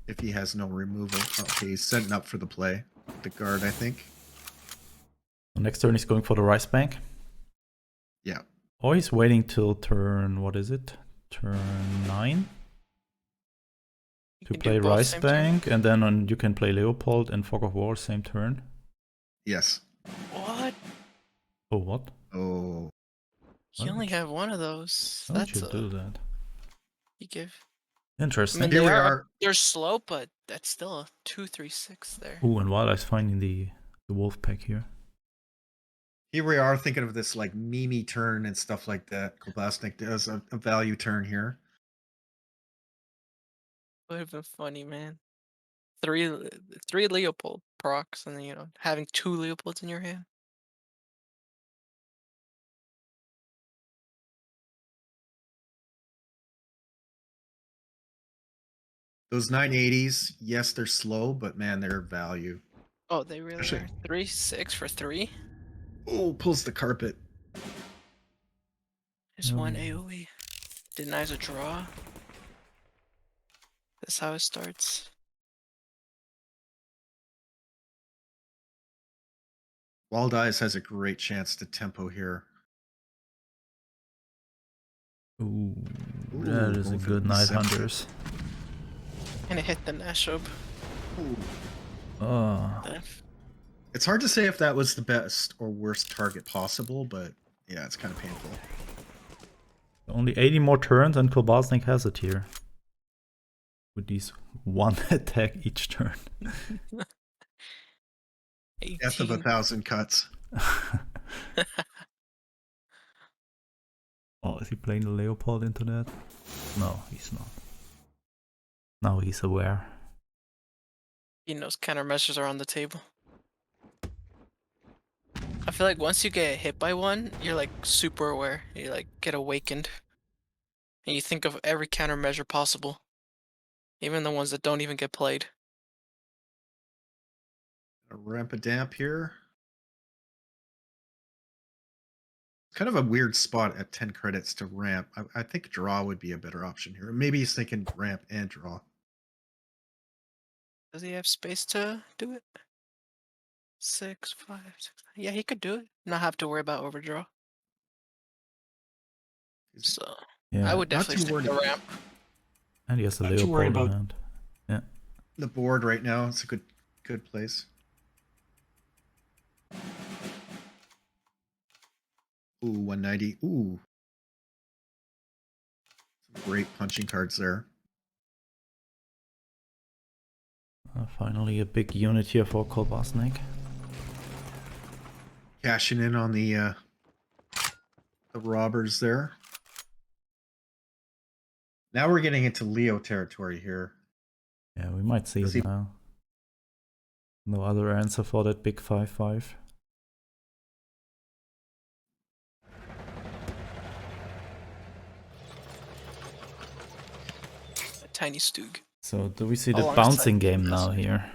If he has no removal. Okay, he's setting up for the play. The guard, I think. So next turn he's going for the Rice Bank. Yeah. Or he's waiting till turn, what is it? Turn 9? You To can play do both Rice same turn. Bank, and then you can play Leopold and Fog of War same turn. Yes. What? Oh, what? Oh. You only have one of those. Why would That's you do that? you give. I Interesting. mean, Here they we are are. they're slow, but that's still a 2-3-6 there. Ooh, and Wildeyes finding the wolf pack here. Here we are thinking of this like Mimi turn and stuff like that. Koffe-Mark does a value turn here. Would have been funny, man. Three Leopold procs, and then having 2 Leopolds in your hand. Those 980s, yes, they're slow, but man, they're value. Oh, they really Especially- are. 3-6 for 3. Oh, pulls the carpet. Just one AoE. Denies a draw. That's how it starts. Wild Eyes has a great chance to tempo here. Ooh, Ooh, that is a going for good the Night deception. Hunters. And it hit the Nashub. Ooh. Oh, It's hard to say if that was the best or worst target possible, but yeah, it's kind of painful. only 80 more turns and Koffe-Mark has it here. With these 1 attack each turn. 18. Death of 1,000 cuts. Oh, is he playing the Leopold into that? No, he's not. Now he's aware. He knows countermeasures are on the table. I feel like once you get hit by one, you're like super aware. You like get awakened. And you think of every countermeasure possible. Even the ones that don't even get played. A ramp a damp here. Kind of a weird spot at 10 credits to ramp. I think draw would be a better option here. Maybe he's thinking ramp and draw. Does he have space to do it? 6, 5, 6. Yeah, he could do it. Not have to worry about overdraw. So Yeah, I would Not definitely too stick worried. the ramp. and he has the Not too worried Leopold in about- hand. Yeah. The board right now, it's a good place. Ooh, 190. Ooh. Some great punching cards there. Finally a big unit here for Koffe-Mark. Cashing in on the robbers there. Now we're getting into Leo territory here. Yeah, we might see Does it he- now. No other answer for that big 5-5. A tiny Stug. So do we see the Alongside bouncing the game now Professor. here?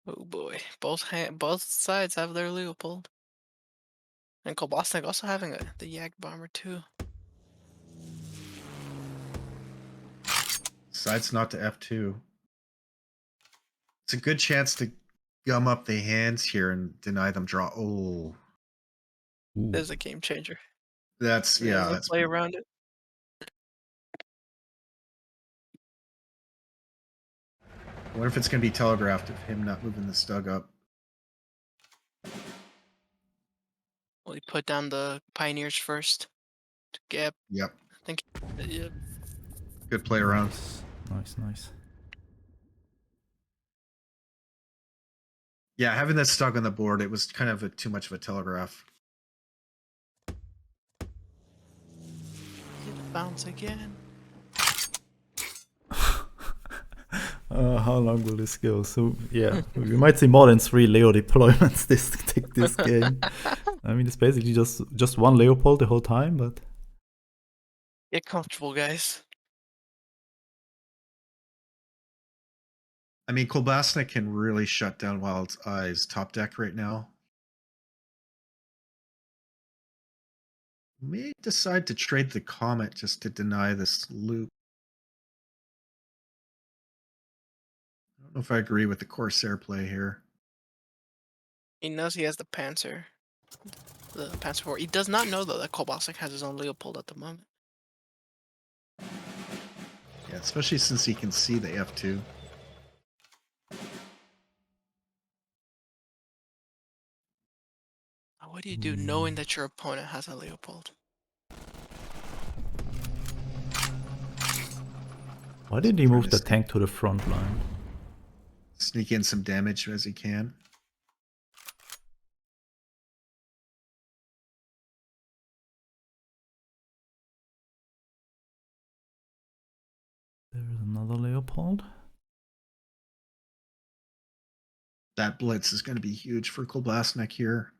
Oh boy. Both sides have their Leopold. And Koffe-Mark also having the Yak Bomber too. Decides not to F2. It's a good chance to gum up the hands here and deny them draw. Oh, Ooh. There's a game changer. that's There's a that's play around it. I wonder if it's going to be telegraphed of him not moving the Stug up. Will he put down the Pioneers first? Yep. Yep. I think. Yep. Good play around. Nice. Yeah, having that Stug on the board, it was kind of too much of a telegraph. Bounce again. How long will this go? So yeah, we might see more than 3 Leo deployments this game. I mean, it's basically just one Leopold the whole time, but Get comfortable, guys. I mean, Kolbasnik can really shut down Wild's Eyes top deck right now. May decide to trade the Comet just to deny this loop. I don't know if I agree with the Corsair play here. He knows he has the Panzer. The Panzer IV. He does not know, though, that Kolbasnik has his own Leopold at the moment. Yeah, especially since he can see the F2. What do you do knowing that your opponent has a Leopold? why did he move the tank to the front line? Sneak in some damage as he can. There is another Leopold. That blitz is going to be huge for Kolbasnik here.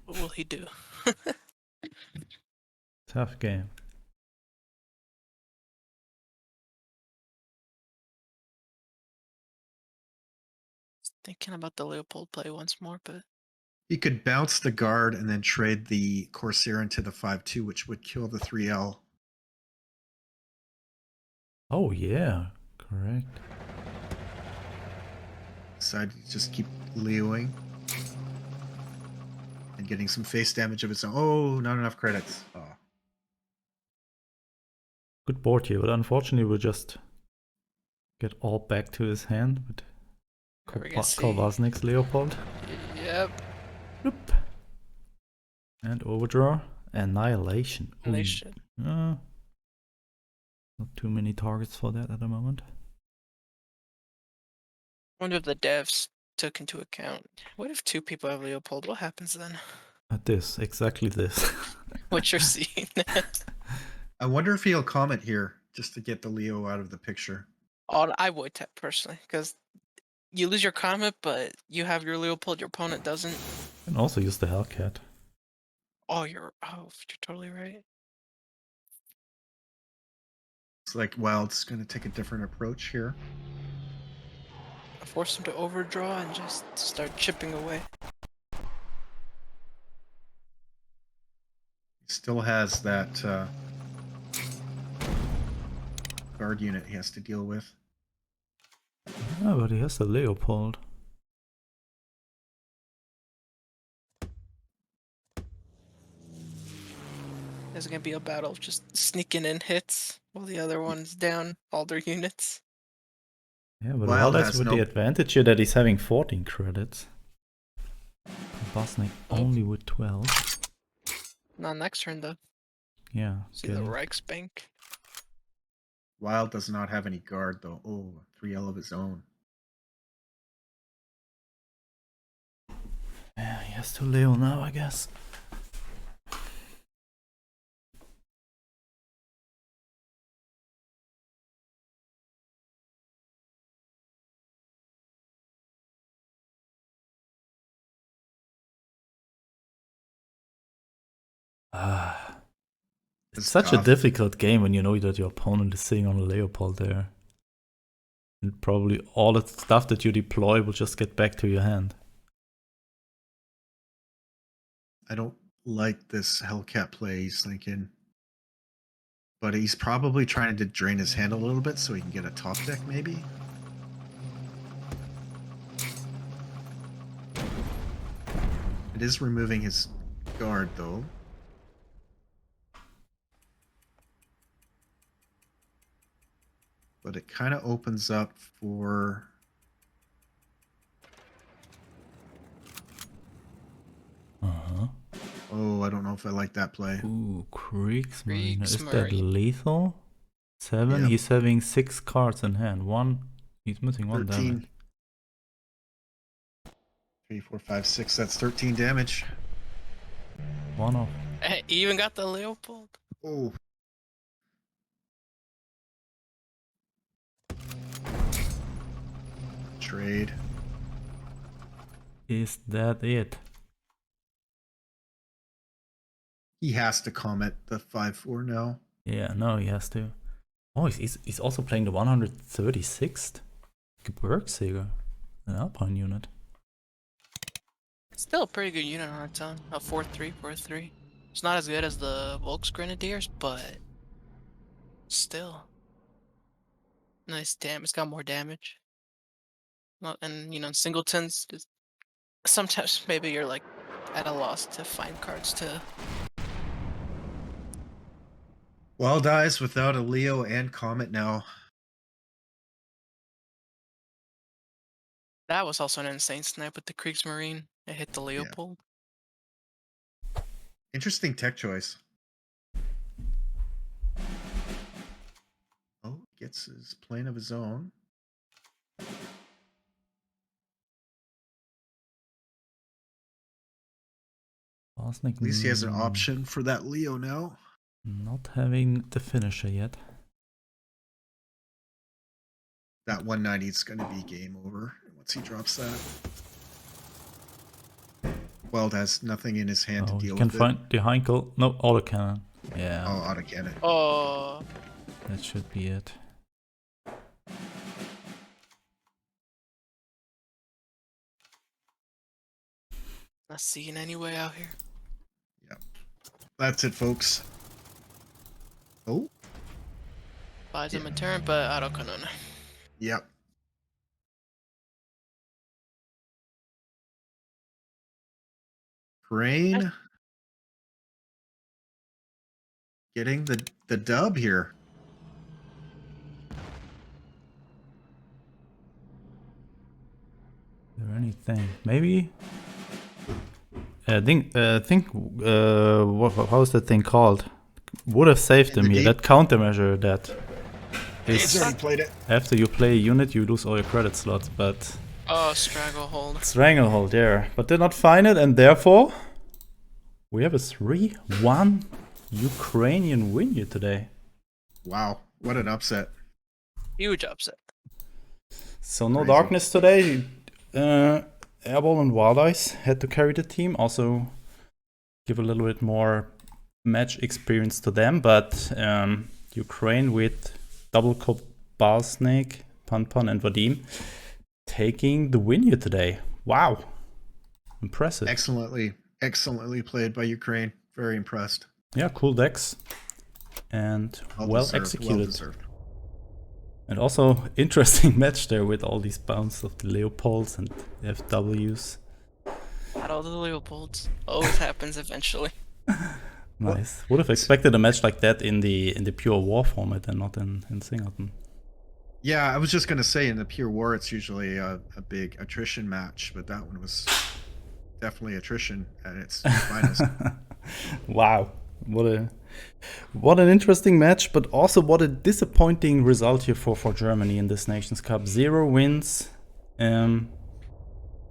What will he do? Tough game. Thinking about the Leopold play once more, but He could bounce the guard and then trade the Corsair into the 5-2, which would kill the 3L. Oh yeah, correct. Decide to just keep Leoing. And getting some face damage of its own. Oh, not enough credits. Oh. Good board here, but unfortunately we'll just get all back to his hand with Kolbasnik's Leopold. Yep. Bloop. And overdraw. Annihilation. Annihilation. Not too many targets for that at the moment. I wonder if the devs took into account. What if 2 people have Leopold? What happens then? At this, exactly this. What you're seeing. I wonder if he'll comment here just to get the Leo out of the picture. Oh, I would personally, because you lose your Comet, but you have your Leopold, your opponent doesn't. And also use the Hellcat. You're totally right. It's like Wild's going to take a different approach here. Force him to overdraw and just start chipping away. He still has that guard unit he has to deal with. Yeah, but he has the Leopold. There's gonna be a battle of just sneaking in hits while the other one's down all their units. Yeah, but Wild Wild has has with no- the advantage here that he's having 14 credits. Kolbasnik only with 12. Not next turn though. Yeah. See the Reichsbank. Wild does not have any guard though. Oh, 3L of his own. Yeah, he has to Leo now, I guess. It's such a difficult game when you know that your opponent is sitting on a Leopold there. And probably all the stuff that you deploy will just get back to your hand. I don't like this Hellcat play he's thinking. But he's probably trying to drain his hand a little bit so he can get a top deck maybe. It is removing his guard, though. But it kind of opens up for... Uh-huh. Oh, I don't know if I like that play. Ooh, Kriegsmarine. Is that Kriegsmarine. lethal? 7. Yep. He's having 6 cards in hand. 1. He's missing 1 13. damage. 3, 4, 5, 6. That's 13 damage. 1 off. Hey, he even got the Leopold. Oh. Trade. Is that it? He has to comment the 5-4 now. Yeah, no, he has to. Oh, he's also playing the 136th Gebirgsjäger, an Alpine unit. Still a pretty good unit on its own. A 4-3, 4-3. It's not as good as the Volks Grenadiers, but still. Nice damage. It's got more damage. Well, and, you know, singletons, just, sometimes maybe you're like at a loss to find cards to... Well, dies without a Leo and Comet now. That was also an insane snipe with the Kriegsmarine. It hit the Leopold. Interesting tech choice. Oh, gets his plane of his own. Bosnick At least he has an option for that Leo now. not having the finisher yet. That 190 is going to be game over once he drops that. Weld has nothing in his hand Oh, to you deal can with find the Heinkel. No, autocannon. it. Yeah, Oh, autocannon. Oh, that should be it. not seeing any way out here. Yep. That's it, folks. Oh, Buys him a turn, but autocannon. yep. Crane getting the dub here. Is there anything? Maybe. I think. How's that thing called? Would have saved him here. That countermeasure that He's is already played it. after you play a unit, you lose all your credit slots. But Oh, Stranglehold. Stranglehold there, but did not find it, and therefore we have a 3-1 Ukrainian win here today. Wow, what an upset. Huge upset. So no Crazy. darkness today. Airball and Wild Eyes had to carry the team. Also give a little bit more match experience to them. But Ukraine with double Cobalt Snake, Pan and Vadim taking the win here today. Wow. Impressive. Excellently played by Ukraine. Very impressed. Yeah, cool decks. And well executed. Well deserved. And also interesting match there with all these bounce of the Leopolds and FWs. Not all the Leopolds. Always happens eventually. Nice. Would have expected a match like that in the pure war format and not in Singleton. Yeah, I was just gonna say in the pure war it's usually a big attrition match, but that one was definitely attrition at its finest. Wow. What an interesting match, but also what a disappointing result here for Germany in this Nations Cup. 0 wins,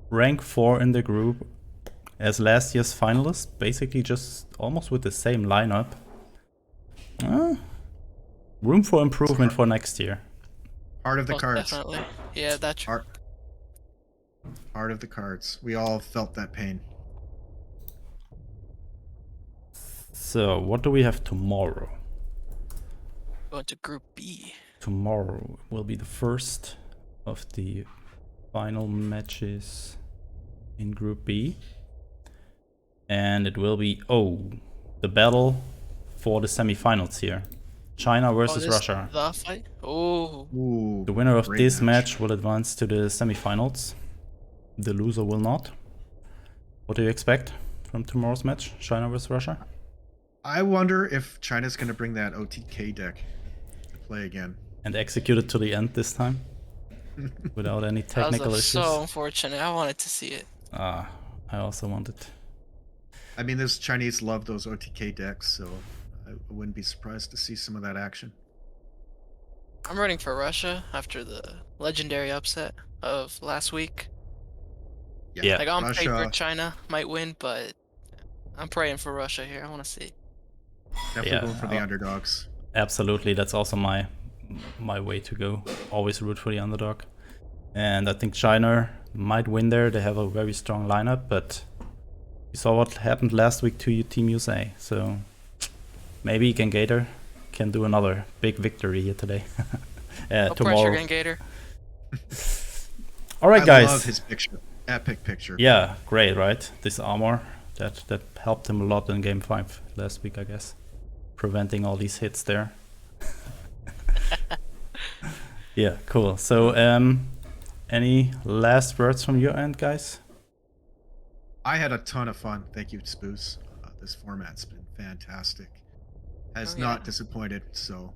rank 4 in the group as last year's finalists, basically just almost with the same lineup. Room for improvement for next year. Part of the Most cards. Definitely. Yeah, that's true. Part of the cards. We all felt that pain. So, what do we have tomorrow? Going to Group B. Tomorrow will be the first of the final matches in Group B. And it will be, the battle for the semifinals here. China versus Russia. The fight? Oh. Ooh, The winner of great this match will advance to the semifinals. The loser will not. What do you expect from tomorrow's match, China versus Russia? I wonder if China's going to bring that OTK deck to play again. And execute it to the end this time? Without any technical That was issues? so unfortunate. I wanted to see it. I also wanted. I mean, those Chinese love those OTK decks, so I wouldn't be surprised to see some of that action. I'm rooting for Russia after the legendary upset of last week. Yeah. Like on Russia, paper, China might win, but I'm praying for Russia here. I want to see. definitely going for the underdogs. Absolutely, that's also my way to go. Always root for the underdog. And I think China might win there. They have a very strong lineup, but you saw what happened last week to Team USA. So maybe Gengator can do another big victory here today. No Tomorrow. pressure, Gengator. All right, I guys. love his picture. Epic picture. Yeah, great, right? This armor that helped him a lot in Game 5 last week, I guess, preventing all these hits there. Yeah, cool. So, any last words from your end, guys? I had a ton of fun. Thank you, Spooz. This format's been fantastic. Has not disappointed, so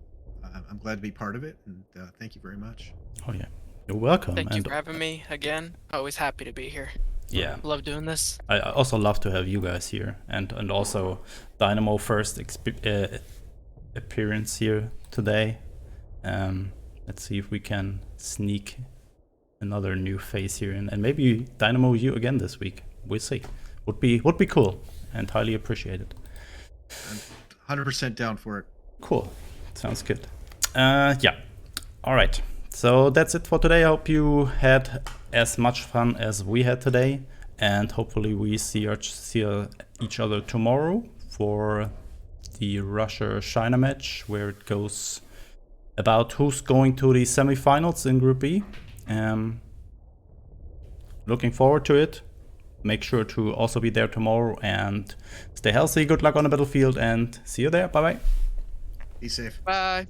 I'm glad to be part of it, and thank you very much. Oh yeah, you're welcome. Thank you for having me again. Always happy to be here. Yeah, Love doing this. I also love to have you guys here, and also Dynamo first appearance here today. Let's see if we can sneak another new face here, and maybe Dynamo you again this week. We'll see. Would be cool and highly appreciated. I'm 100% down for it. Cool. Sounds good. Yeah. All right. So that's it for today. I hope you had as much fun as we had today, and hopefully we see each other tomorrow for the Russia-China match, where it goes about who's going to the semifinals in Group B. Looking forward to it. Make sure to also be there tomorrow and stay healthy. Good luck on the battlefield and see you there. Bye bye. Be safe. Bye.